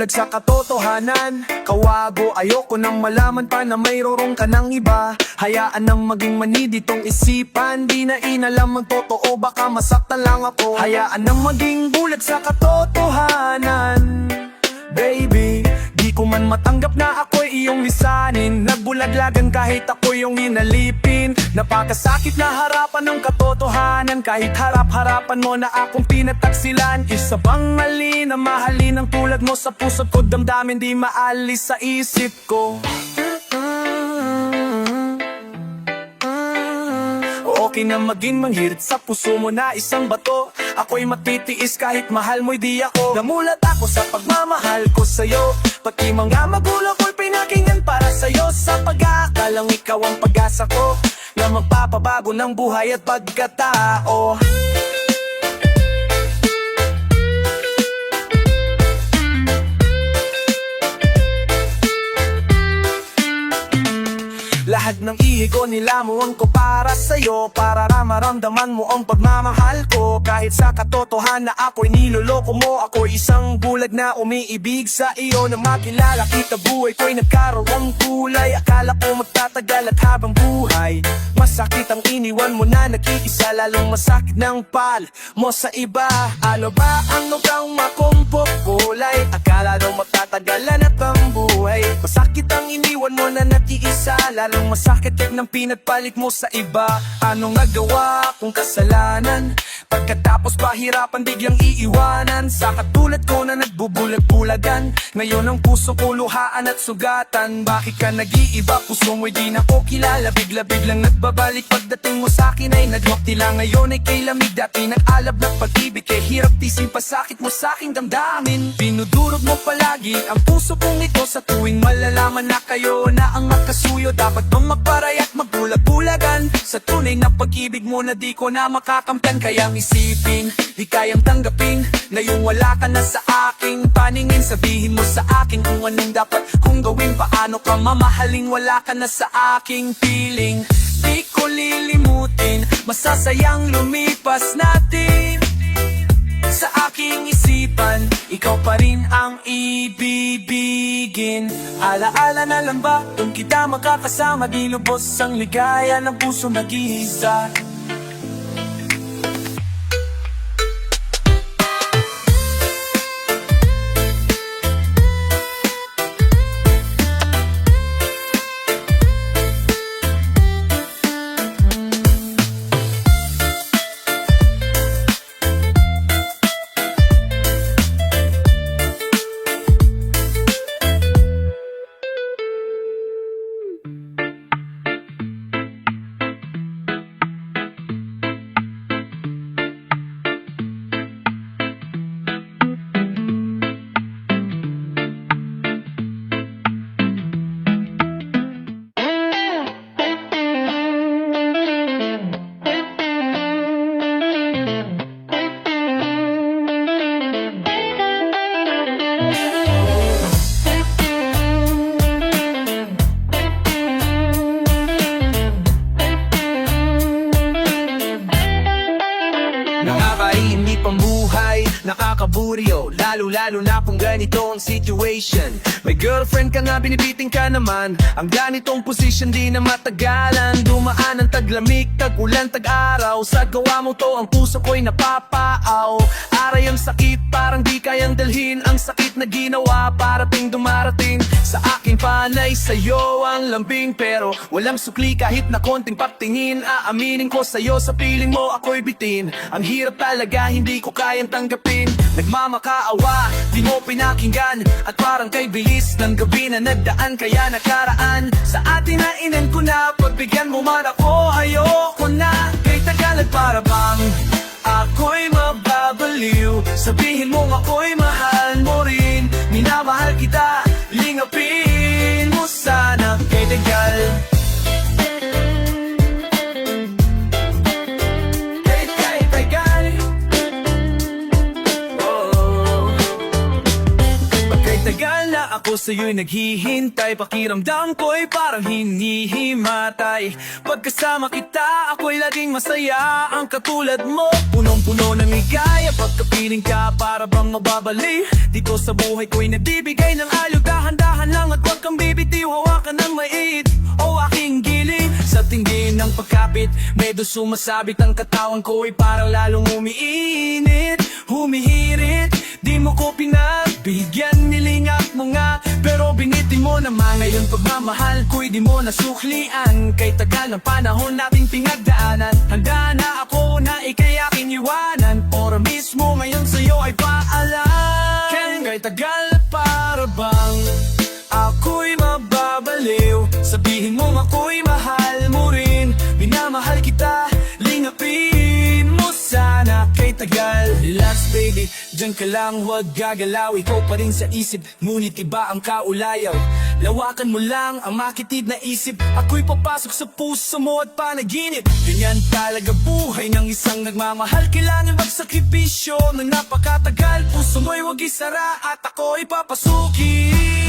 bulag sa katotohanan. Kawago, ayoko nang malaman pa na mayroong ka ng iba. Hayaan nang maging mani ditong isipan. Di na inalam ang totoo, baka masaktan lang ako. Hayaan nang maging bulag sa katotohanan. Baby, di ko man matanggap na ako'y iyong lisanin. Nagbulaglagan kahit ako'y iyong inalipin. Napakasakit na harapan ng katotohanan. Kahit harap-harapan mo na akong pinataksilan. Isa bang mali na mahalin ang tulad mo sa puso't ko? Damdamin di maalis sa isip ko. Okay na maging manghirit sa puso mo na isang bato. Ako'y matitiis kahit mahal mo'y di ako. Namulat ako sa pagmamahal ko sa'yo. Pati mga magulang ko'y pinakingan para sa'yo. Sa pag-aakalang ikaw ang pag-asa ko na magpapabago ng buhay at pagkatao. Lahat ng ihigo nilamuan ko para sa'yo, para maramdaman mo ang pagmamahal ko. Kahit sa katotohanan na ako'y niloloko mo, ako'y isang bulag na umiibig sa iyo. Na makilala kita, buhay ko'y nagkaroong kulay. Akala ko magtatagal at habang buhay. Masakit ang iniwan mo na nakikisa, lalong masakit ng pal mo sa iba. Ano ba ang nukang makumpok kulay? Akala daw magtatagalan at ang buhay. Masakit ang iniwan mo na nakiisa, lalong masakit ng pinagpalit mo sa iba. Anong nagawa kong kasalanan? Pagkatapos pahirapan biglang iiwanan. Sa katulad ko na nagbubulag-bulagan, ngayon ang puso ko luhaan at sugatan. Bakit ka nag-iiba? Puso mo'y di na ko kilala. Bigla-biglang nagbabalik pagdating mo sa'kin ay nagwaktila. Ngayon ay kay lamig, dati nag-alab na pag-ibig. Kay hirap tisin pa sakit mo sa'king damdamin. Pinudurog mo palagi ang puso kong ito. Sa tuwing malalaman na kayo na ang makasuyo, dapat bang magparay at magbulag-bulagan? Sa tunay na pag-ibig mo na di ko na makakamtan. Kayang isipin, di kayang tanggapin ngayong wala ka na sa aking paningin. Sabihin mo sa akin kung anong dapat kong gawin. Paano ka mamahaling wala ka na sa aking piling. Di ko lilimutin, masasayang lumipas natin. Sa aking isipan, ikaw pa rin ang ibibigin. Alaala na lang ba, kung kita makakasama, di lubos ang ligaya ng puso nag-iisa. Nakakainip ang buhay, nakakaburyo, lalo-lalo na kung ganito ang situation. May girlfriend ka nga, binibiting ka naman. Ang ganitong position di na matagalan. Dumaan ang taglamig, tag-ulan, tag-araw. Sa gawa mo to, ang puso ko'y napapaaw. Aray ang sakit, parang di kayang dalhin. Ang sakit na ginawa, parating dumarating. Sa aking panay, sa'yo ang lambing. Pero walang sukli kahit na konting pagtingin. Aaminin ko sa'yo, sa piling mo ako'y bitin. Ang hirap talaga, hindi ko kayang tanggapin. Nagmamakaawa, di mo pinakinggan. At parang kay bilis ng gabi na nagdaan. Kaya nakaraan, sa atin na inan ko na. Pagbigyan mo man ako, ayoko na. Kay tagalag para bang ako'y mababaliw. Sabihin mong ako'y mahal mo rin. Minamahal kita, lingapin mo sana. Kay tagal, tagal na ako sa'yo'y naghihintay. Pakiramdam ko'y parang hinihimatay. Pagkasama kita, ako'y laging masaya. Ang katulad mo, punong-puno ng ligaya. Pagkapiling ka, para bang mababali. Dito sa buhay ko'y nagbibigay ng aliw. Dahan-dahan lang at huwag kang bibitiw. Hawakan ng mait o aking gilid. Sa tingin ng pagkapit, medyo sumasabit ang katawan ko ay parang lalong umiinit, humihirit. Di mo ko pinagbigyan, nilingap mo nga, pero binitin mo naman. Ngayon pagmamahal ko'y di mo nasuklian. Kay tagal ng panahon nating pinagdaanan, handa na ako na ikay aking iwanan. Ora mismo ngayon sa'yo ay paalam. Kay tagal para bang ako'y mababaliw. Sabihin mo ako'y mahal mo rin. Minamahal kita, lingapin mo sana. Kay tagal, relax baby, dyan ka lang, huwag gagalaw. Ikaw pa rin sa isip, ngunit iba ang kaulayaw. Lawakan mo lang ang makitid na isip. Ako'y papasok sa puso mo at panaginip. Ganyan talaga buhay ng isang nagmamahal. Kailangan magsakripisyo ng napakatagal. Puso mo'y huwag isara at ako'y papasukin.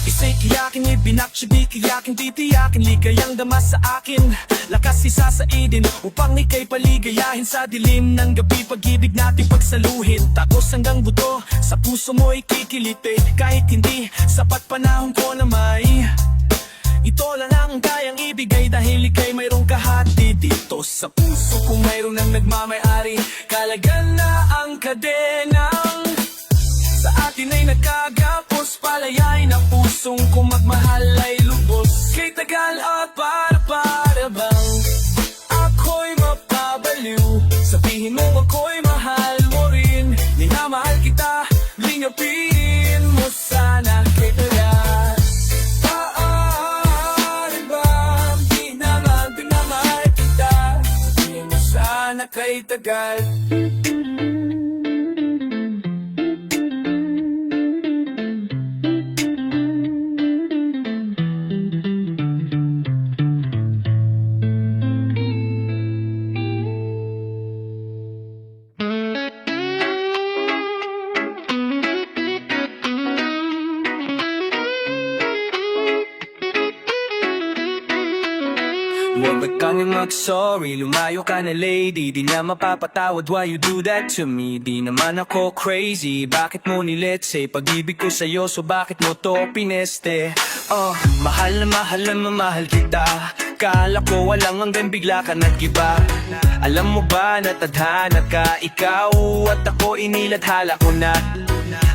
Isa'y kiyakin, ibinaksyag, di kiyakin, titiyakin. Ligayang dama sa akin, lakas isasaidin upang ika'y paligayahin. Sa dilim ng gabi, pag-ibig natin pagsaluhin. Tapos hanggang buto, sa puso mo'y kikiliti. Kahit hindi sapat panahon ko na may ito lang ang kayang ibigay. Dahil ika'y mayroong kahati dito sa puso. Kung mayroong nang nagmamayari, kalagan na ang kadenang sa atin ay nagkagapos. Palayay na pusong kung magmahal ay lubos. Kay tagal at para bang ako'y mapabaliw. Sabihin mo ako'y mahal mo rin. Minamahal kita, lingapin mo sana. Kay tagal para bang di naman pinamahal kita. Sabihin mo sana kay tagal. Huwag kang mag-sorry, lumayo ka na lady. Di na mapapatawad, why you do that to me? Di naman ako crazy, bakit mo niletse? Pag-ibig ko sa'yo, so bakit mo to pineste? Mahal na mamahal kita. Kala ko walang hanggang bigla ka nag-iba. Alam mo ba na tadhana ka, ikaw at ako inilathala ko na.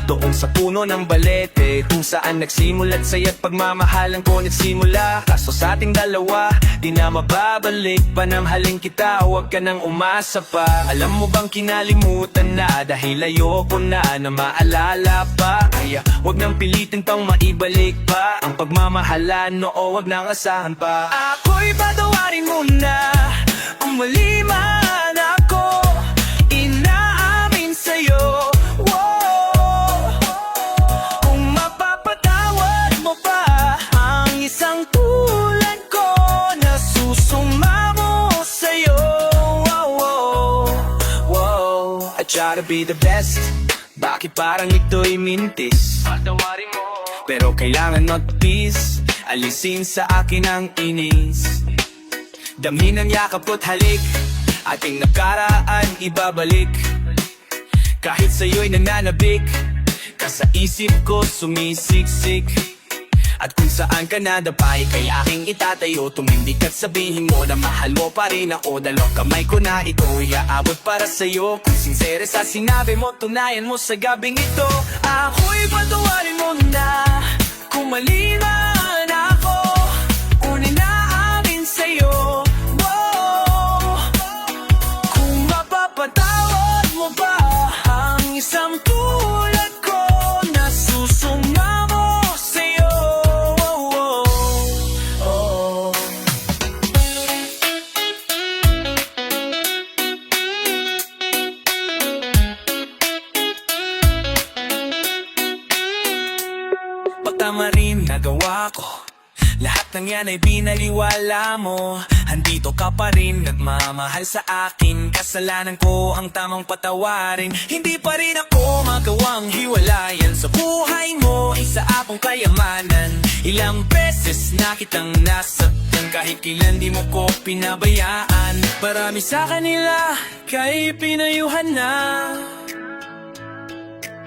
Doon sa puno ng balete, kung saan nagsimulat saya't pagmamahalan ko nagsimula. Kaso sa ating dalawa, di na mababalik. Panamhalin kita, huwag ka nang umasa pa. Alam mo bang kinalimutan na, dahil ayoko na maalala pa. Kaya huwag nang pilitin pang maibalik pa ang pagmamahalan, noo huwag nang asahan pa. Ako'y patawarin mo na, umali man ako, inaamin sa'yo. Isang tulad ko na susumamo sa'yo. I try to be the best, bakit parang ito'y mintis? Patawarin mo, pero kailangan not peace. Alisin sa akin ang inis. Damhin ang yakap ko't halik, ating nakaraan ibabalik. Kahit sa'yo'y nananabik, ka sa isip ko sumisiksik. At kung saan ka nadapay, kay aking itatayo. Tumindig at sabihin mo na mahal mo pa rin ako. Dalawang kamay ko na ito'y aabot para sa'yo. Kung sincere sa sinabi mo, tunayan mo sa gabing ito. Ako'y patawarin mo na, kung mali man ako, kunin na amin sa'yo. Kung mapapatawad mo ba ang isang tulad ko na susumamo sa'yo. Tama rin nagawa Lahat ng yan ay binaliwala mo. Andito ka pa rin, nagmamahal sa akin. Kasalanan ko ang tamang patawarin. Hindi pa rin ako magawang hiwalayan sa buhay mo, isa akong kayamanan. Ilang beses na kitang nasaktan, kahit kailan di mo ko pinabayaan. Marami sa kanila kay pinayuhan na.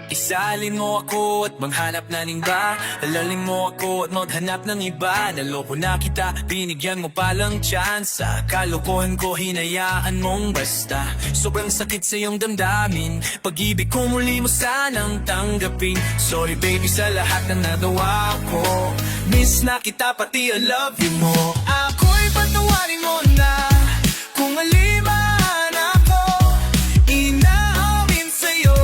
Isalin mo ako at maghanap na ng iba. Halalin mo ako at maghanap ng iba. Naloko na kita, binigyan mo palang tsansa. Kalokohan ko, hinayaan mong basta. Sobrang sakit sa iyong damdamin. Pag-ibig ko muli mo sanang tanggapin. Sorry baby sa lahat na nagawa ko. Miss na kita pati I love you mo. Ako'y patawarin mo na kung aliman ako. Inaamin sa'yo.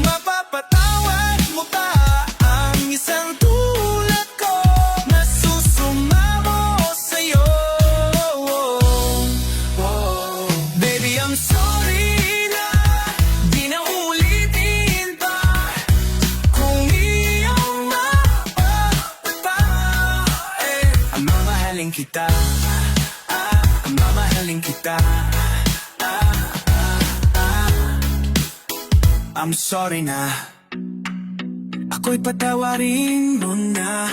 Mapapatawad mo ba ang isang tulad ko na susumamo sa'yo? Baby, I'm sorry na di na ulitin pa kung iyong mapapatawad. Mamahalin kita, mamahalin kita. I'm sorry na, ako'y patawarin mo na.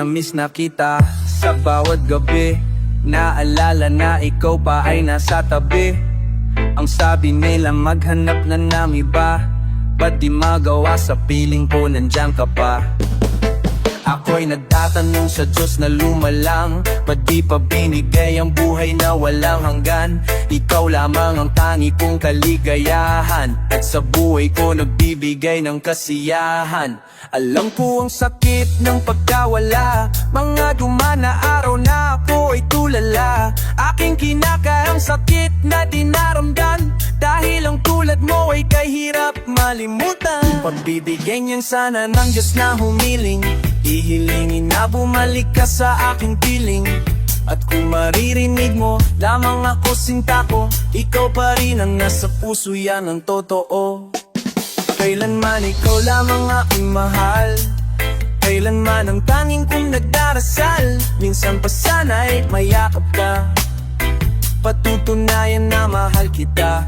Miss na kita sa bawat gabi. Naalala na ikaw pa ay nasa tabi. Ang sabi nila maghanap na ng iba, ba't di magawa sa piling ko nandiyan ka pa? Ako'y nagtatanong sa Diyos na lumalang, ba't di pa binigay ang buhay na walang hanggan? Ikaw lamang ang tangi kong kaligayahan, at sa buhay ko nagbibigay ng kasiyahan. Alam ko ang sakit ng pagkawala, mga dumaan na araw na ako ay tulala. Aking kinakaang sakit na dinaramdam, dahil ang tulad mo ay kahirap malimutan. Pagbibigyan niyan sana ng Diyos na humiling, ihilingin na bumalik ka sa aking piling. At kung maririnig mo lamang ako sinta ko, ikaw pa rin ang nasa puso, yan ang totoo. Kailanman ikaw lamang aking mahal, kailanman ang tanging kong nagdarasal. Minsan pa sana'y mayakap ka, patutunayan na mahal kita.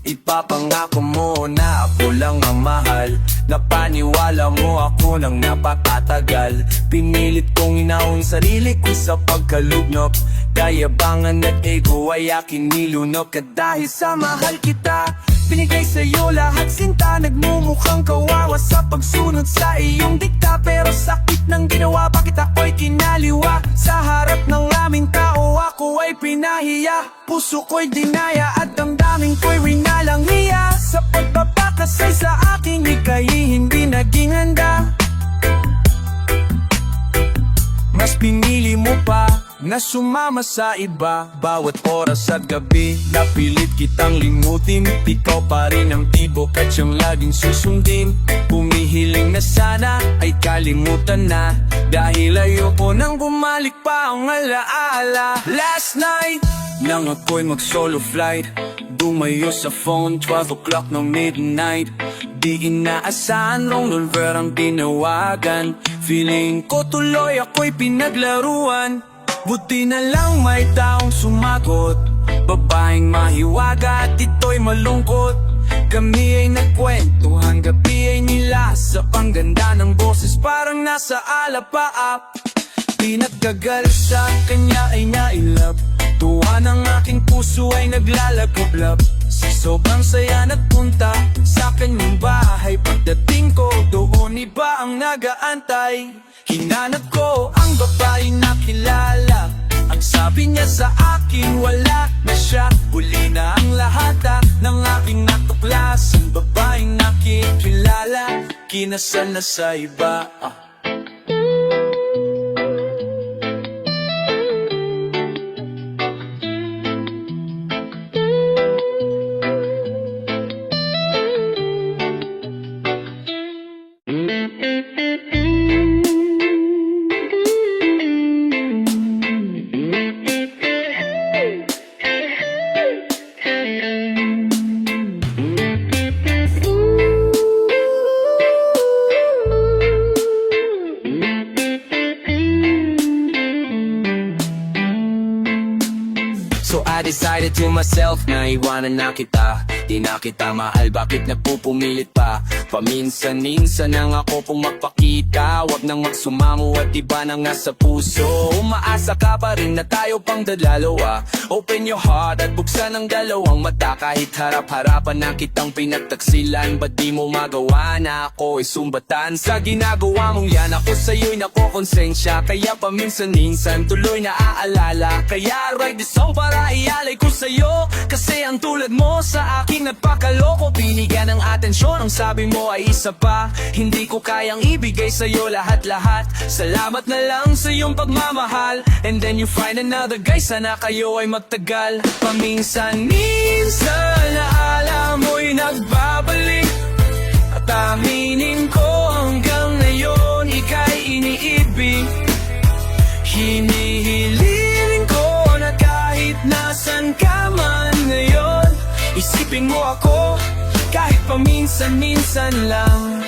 Ipapangako mo na ako lang ang mahal, napaniwala mo ako nang napakatagal. Pinilit kong inaon sarili ko sa pagkalugnog, kayabangan at ego ay aking nilunok. At dahil sa mahal kita, binigay sa'yo lahat sinta. Nagmumukhang kawawa sa pagsunod sa iyong dikta, pero sakit ng ginawa, bakit ako'y kinaliwa? Sa harap ng aming tao ako ay pinahiya, puso ko'y dinaya at damdamin ko'y rinalang hiya. Sa pagpapakasay sa aking ika'y hindi naging handa, mas pinili mo pa na sumama sa iba. Bawat oras at gabi, napilit kitang limutin. Ikaw pa rin ang tibok at siyang laging susundin. Pumihiling na sana ay kalimutan na, dahil ayoko nang bumalik pa ang alaala. Last night, nang ako'y mag-solo flight, dumayo sa phone, 12 o'clock ng midnight. Di inaasahan, wrong number ang tinawagan. Feeling ko tuloy ako'y pinaglaruan. Buti na lang may taong sumagot, babaeng mahiwaga at ito'y malungkot. Kami ay nagkwentuhan, gabi ay nilasa, pangganda ng boses parang nasa alapaap. Di nagkagal sa kanya ay nailap, tuwa ng aking puso ay naglalagoblab. Sa sobrang saya nagpunta sa kanyang bahay, pagdating ko doon iba ang nagaantay. Hinanap ko ang babae na kilala, ang sabi niya sa akin wala na siya. Huli na ang lahat ng aking natuklasan, babaeng nakikilala, kinasal na sa iba. decided to myself na iwanan na kita. Di na kita mahal, bakit nagpupumilit pa? Paminsan-minsan nang ako pong magpakita. Wag nang magsumamo at iba na nga sa puso. Umaasa ka pa rin na tayo pang dadalawa. Open your heart at buksan ang dalawang mata. Kahit harap-harapan na kitang pinagtaksilan, ba't di mo magawa na ako ay sumbatan? Sa ginagawa mong yan, ako sa'yo'y nakokonsensya. Kaya paminsan-minsan tuloy na aalala. Kaya write this song para ialay ko sa'yo. Kasi ang tulad mo sa aking nagpakaloko. Binigyan ng atensyon, ang sabi mo ay isa pa. Hindi ko kayang ibigay sa'yo lahat-lahat. Salamat na lang sa iyong pagmamahal. And then you find another guy, sana kayo ay magtagal. Paminsan-minsan na alam mo'y nagbabalik. At aminin ko hanggang ngayon ika'y iniibig. Hinihiling ko na kahit nasan ka man ngayon, isipin mo ako kahit paminsan-minsan lang.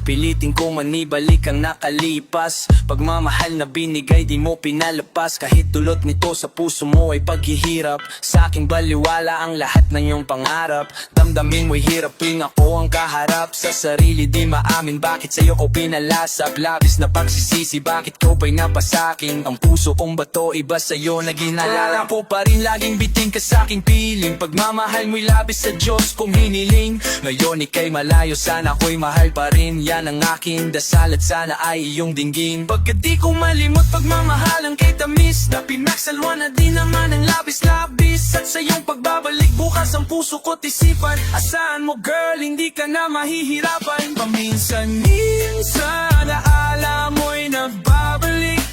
Pilitin ko man ibalik ang nakalipas. Pagmamahal na binigay di mo pinalapas. Kahit dulot nito sa puso mo ay paghihirap. Sa aking baliwala ang lahat ng iyong pangarap. Damdamin mo'y hirapin ako ang kaharap. Sa sarili di maamin bakit sa'yo ko pinalasap. Labis na pagsisisi bakit ko pa'y napasakin. Ang puso kong bato iba sa'yo na ginalala ko pa rin laging biting ka sa aking piling. Pagmamahal mo'y labis sa Diyos kong hiniling. Ngayon ika'y malayo sana ako'y mahal pa rin. Yan ang aking dasal at sana ay iyong dinggin. Pagkat di ko malimot pagmamahalan kay tamis. Na pinagsalwa na di naman ang labis-labis. At sa iyong pagbabalik bukas ang puso ko't isipan. Asahan mo girl hindi ka na mahihirapan. Paminsan-minsan na alam mo'y nagbabalik.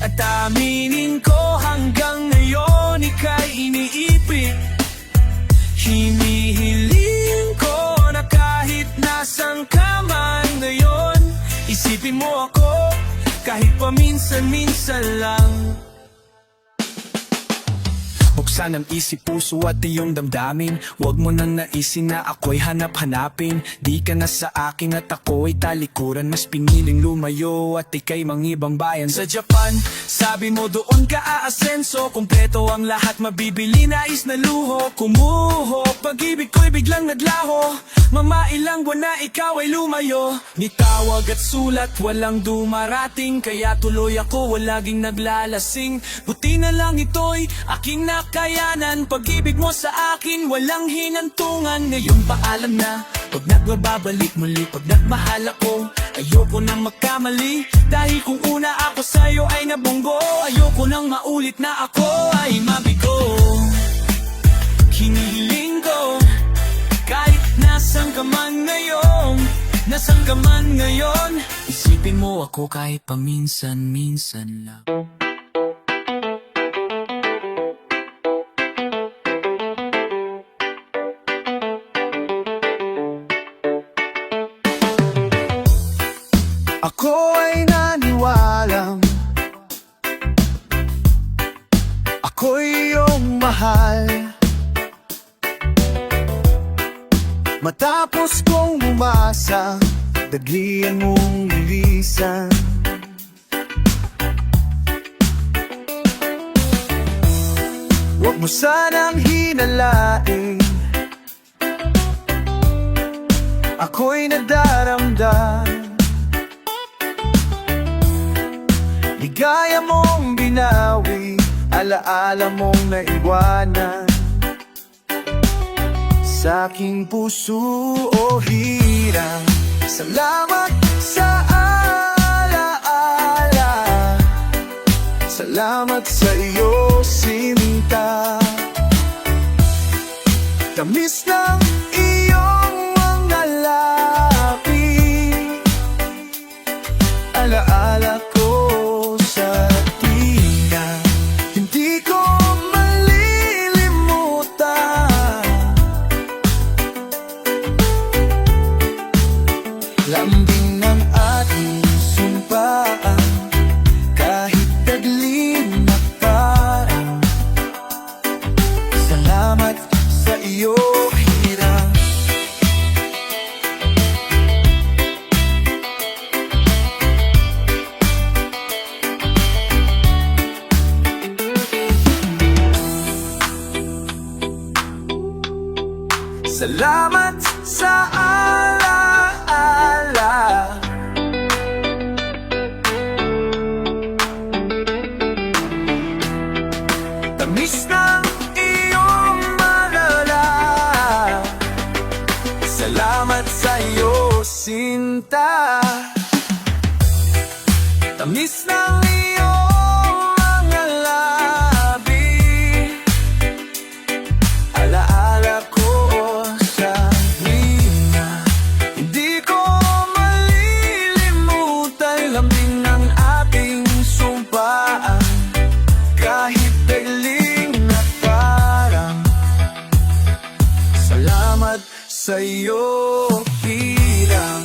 At aminin ko hanggang ngayon ika'y iniipig. Hinihiling ko na kahit nasan ka man ngayon, isipin mo ako kahit paminsan-minsan lang. Buksan ang isip, puso at iyong damdamin. Huwag mo nang naisin na ako'y hanap-hanapin. Di ka na sa akin at ako'y talikuran. Mas piniling lumayo at ika'y mangibang bayan. Sa Japan, sabi mo doon ka aasenso. Kumpleto ang lahat, mabibili nais na luho. Kumuho, pag-ibig ko'y biglang naglaho. Mamailang buwan na ikaw ay lumayo. Nitawag at sulat, walang dumarating. Kaya tuloy ako, walaging naglalasing. Buti na lang ito'y aking nakayanan. Pag-ibig mo sa akin, walang hinantungan. Ngayon paalam na, pag nagbabalik muli. Pag nagmahal ako, ayoko nang magkamali. Dahil kung una ako sa'yo ay nabunggo, ayoko nang maulit na ako ay mabigo. Hinihiling ko, kahit nasan ka man ngayon, nasan ka man ngayon, isipin mo ako kahit paminsan-minsan lang. Ako ay naniwalang ako'y iyong mahal. Matapos kong umasa, daglian mong lilisan. Huwag mo sanang hinalain, ako'y nadaramdam. Ligaya mong binawi, alaala mong naiwanan sa aking puso o hirang. Salamat sa alaala, salamat sa iyo sinta. Tamis ng iyong mga labi, alaala ko sa tina. Hindi ko malilimutan. Lambing ng ating sumpaan, kahit taglim na parang. Salamat sa iyo hirang. Salamat sa alaala. Tamis ng iyong malala. Salamat sa'yo, Sinta. Tamis ng iyong mga labi. Alaala ko sa hina. Hindi ko malilimutan lambing ng ating sumpaan. Kahit bigling na parang salamat sa'yo, hirang.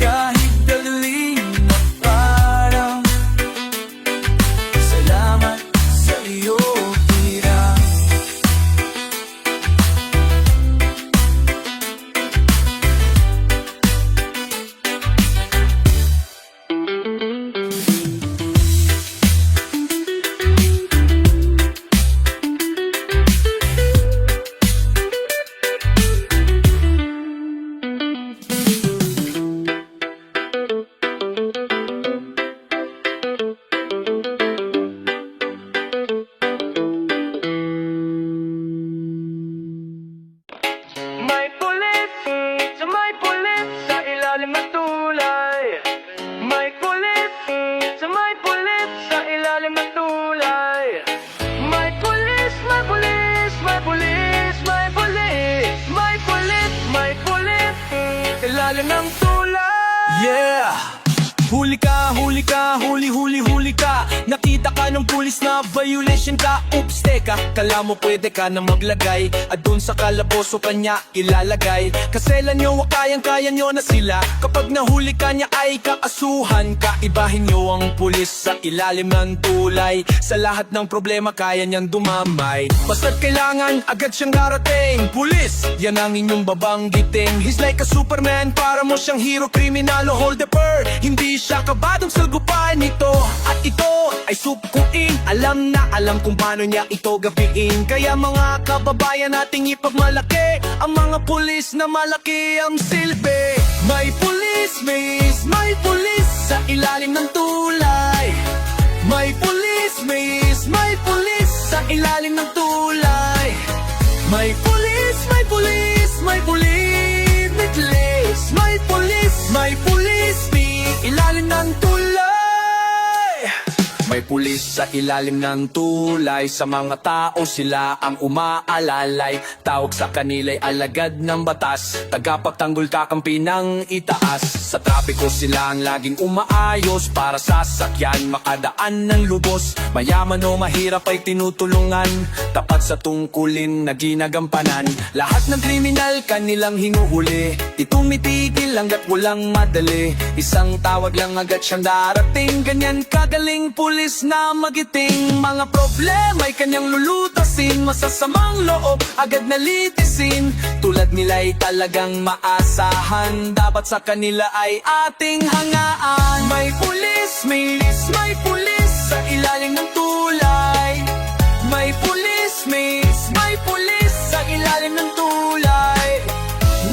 Kahit bigling na parang salamat sa'yo, hirang. May pulis sa ilalim ng tulay. May pulis sa ilalim ng tulay. May pulis, ilalim ng tulay. Yeah! Huli ka, huli ka. Nakita ka ng pulis na violation ka. Oops, teka, kala mo pwede ka na maglagay at dun sa kalaboso kanya ilalagay. Kaselan nyo, kayang-kaya nyo na sila. Kapag nahuli ka niya ay kaasuhan ka. Ibahin nyo ang pulis sa ilalim ng tulay. Sa lahat ng problema kaya niyang dumamay. Basta't kailangan agad siyang darating. Pulis, yan ang inyong babanggiting. He's like a Superman, para mo siyang hero, kriminal o holdeper. Hindi siya kabadong sagupan nito. At ito ay supuin. Alam na alam kung paano niya ito gabiin. Kaya mga kababayan nating ipagmalaki ang mga pulis na malaki ang silbi. May pulis, miss, may pulis sa ilalim ng tulay. May pulis, miss, may pulis sa ilalim ng tulay. May pulis, may pulis, may pulis, may pulis, may pulis, may pulis, ilalim ng tulay. May pulis sa ilalim ng tulay. Sa mga tao sila ang umaalalay. Tawag sa kanila'y alagad ng batas. Tagapagtanggol kakampi ng itaas. Sa trapiko sila ang laging umaayos. Para sa sasakyan makadaan ng lubos. Mayaman o mahirap ay tinutulungan. Tapat sa tungkulin na ginagampanan. Lahat ng kriminal kanilang hinuhuli. Di tumitigil hanggat walang madali. Isang tawag lang agad siyang darating. Ganyan kagaling pulis na magiting. Mga problema'y kanyang lulutasin. Masasamang loob agad nalitisin. Tulad nila'y talagang maasahan. Dapat sa kanila ay ating hangaan. May pulis, miss, may pulis sa ilalim ng tulay. May pulis, miss, may pulis sa ilalim ng tulay.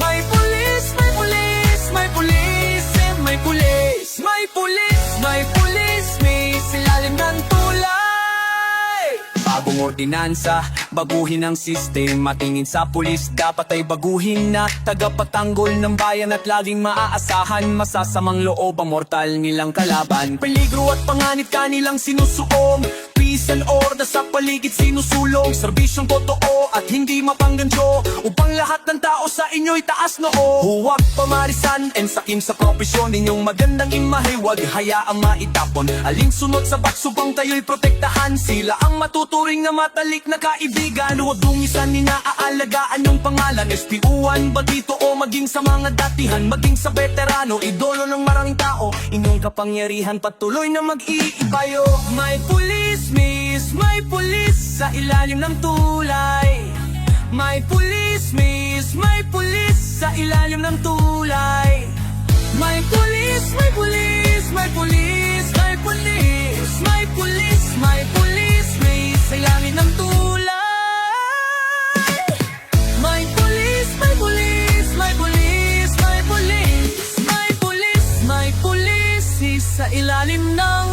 May pulis, may pulis, may pulis, may pulis, may pulis, may pulis, miss, ilalim ng tulay. Bagong ordinansa, baguhin ang sistema. Tingin sa pulis, dapat ay baguhin na. Tagapatanggol ng bayan at laging maaasahan. Masasamang loob ang mortal nilang kalaban. Peligro at panganib kanilang sinusuong. Peace and order sa paligid sinusulong. Serbisyong totoo at hindi mapangganjo. Upang lahat ng tao sa inyo'y taas noo. Huwag pamarisan and sakim sa propesyon. Inyong magandang imahe, huwag hayaang maitapon. Alinsunod sa baksubang tayo'y protektahan. Sila ang matuturing na matalik na kaibigan. Huwag dungisan ni naaalagaan yung pangalan. SPU-an ba dito o maging sa mga datihan. Maging sa veterano, idolo ng maraming tao. Inyong kapangyarihan patuloy na mag-iibayo. May pulis, miss, may pulis sa ilalim ng tulay. May pulis, miss, may pulis sa ilalim ng tulay. May pulis, may pulis, may pulis, may pulis, may pulis, may pulis, miss, sa ilalim ng tulay. Sa ilalim ng